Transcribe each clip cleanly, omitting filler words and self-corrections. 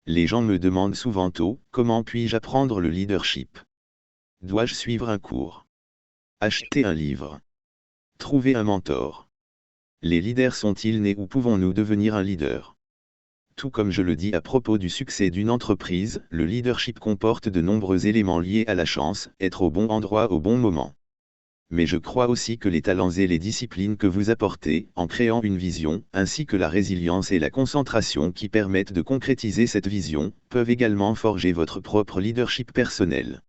Les gens me demandent souvent tôt, comment puis-je apprendre le leadership? Dois-je suivre un cours? Acheter un livre? Trouver un mentor? Les leaders sont-ils nés ou pouvons-nous devenir un leader? Tout comme je le dis à propos du succès d'une entreprise, le leadership comporte de nombreux éléments liés à la chance, être au bon endroit au bon moment. Mais je crois aussi que les talents et les disciplines que vous apportez, en créant une vision, ainsi que la résilience et la concentration qui permettent de concrétiser cette vision, peuvent également forger votre propre leadership personnel.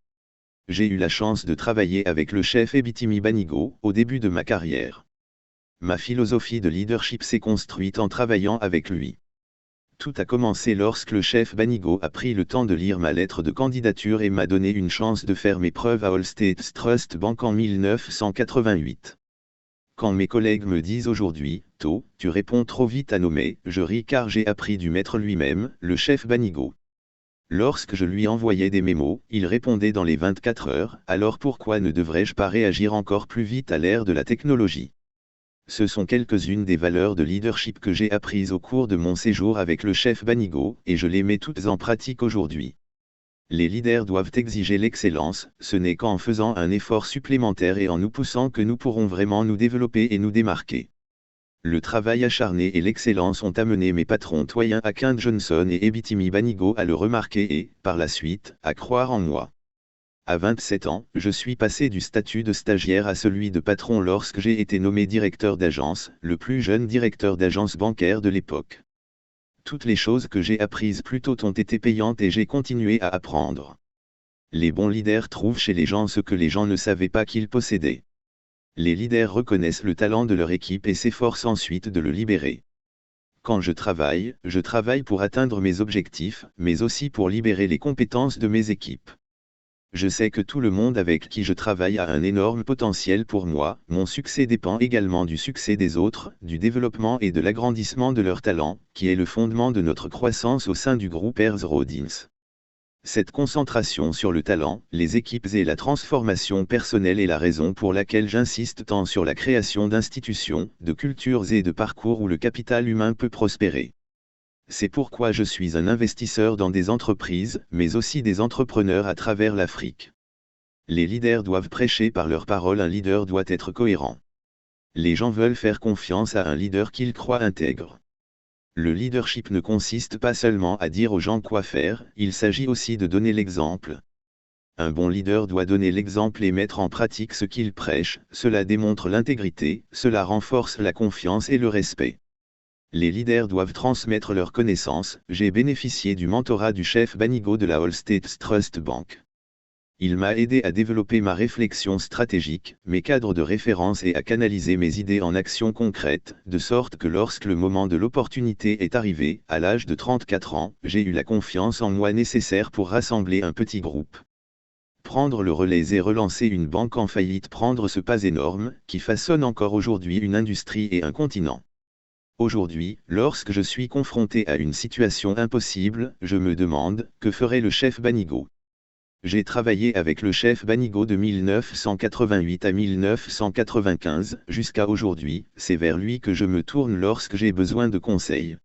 J'ai eu la chance de travailler avec le chef Ebitimi Banigo, au début de ma carrière. Ma philosophie de leadership s'est construite en travaillant avec lui. Tout a commencé lorsque le chef Banigo a pris le temps de lire ma lettre de candidature et m'a donné une chance de faire mes preuves à All States Trust Bank en 1988. Quand mes collègues me disent aujourd'hui, To, tu réponds trop vite à nos mails, je ris car j'ai appris du maître lui-même, le chef Banigo. Lorsque je lui envoyais des mémos, il répondait dans les 24 heures, alors pourquoi ne devrais-je pas réagir encore plus vite à l'ère de la technologie? Ce sont quelques-unes des valeurs de leadership que j'ai apprises au cours de mon séjour avec le chef Banigo, et je les mets toutes en pratique aujourd'hui. Les leaders doivent exiger l'excellence, ce n'est qu'en faisant un effort supplémentaire et en nous poussant que nous pourrons vraiment nous développer et nous démarquer. Le travail acharné et l'excellence ont amené mes patrons Toyin Akin Johnson et Ebitimi Banigo à le remarquer et, par la suite, à croire en moi. À 27 ans, je suis passé du statut de stagiaire à celui de patron lorsque j'ai été nommé directeur d'agence, le plus jeune directeur d'agence bancaire de l'époque. Toutes les choses que j'ai apprises plus tôt ont été payantes et j'ai continué à apprendre. Les bons leaders trouvent chez les gens ce que les gens ne savaient pas qu'ils possédaient. Les leaders reconnaissent le talent de leur équipe et s'efforcent ensuite de le libérer. Quand je travaille pour atteindre mes objectifs, mais aussi pour libérer les compétences de mes équipes. Je sais que tout le monde avec qui je travaille a un énorme potentiel pour moi, mon succès dépend également du succès des autres, du développement et de l'agrandissement de leurs talents, qui est le fondement de notre croissance au sein du groupe Herzl Rollins. Cette concentration sur le talent, les équipes et la transformation personnelle est la raison pour laquelle j'insiste tant sur la création d'institutions, de cultures et de parcours où le capital humain peut prospérer. C'est pourquoi je suis un investisseur dans des entreprises, mais aussi des entrepreneurs à travers l'Afrique. Les leaders doivent prêcher par leurs paroles, un leader doit être cohérent. Les gens veulent faire confiance à un leader qu'ils croient intègre. Le leadership ne consiste pas seulement à dire aux gens quoi faire, il s'agit aussi de donner l'exemple. Un bon leader doit donner l'exemple et mettre en pratique ce qu'il prêche, cela démontre l'intégrité, cela renforce la confiance et le respect. Les leaders doivent transmettre leurs connaissances. J'ai bénéficié du mentorat du chef Banigo de la All States Trust Bank. Il m'a aidé à développer ma réflexion stratégique, mes cadres de référence et à canaliser mes idées en actions concrètes, de sorte que lorsque le moment de l'opportunité est arrivé, à l'âge de 34 ans, j'ai eu la confiance en moi nécessaire pour rassembler un petit groupe. Prendre le relais et relancer une banque en faillite, prendre ce pas énorme, qui façonne encore aujourd'hui une industrie et un continent. Aujourd'hui, lorsque je suis confronté à une situation impossible, je me demande, que ferait le chef Banigo? J'ai travaillé avec le chef Banigo de 1988 à 1995, jusqu'à aujourd'hui, c'est vers lui que je me tourne lorsque j'ai besoin de conseils.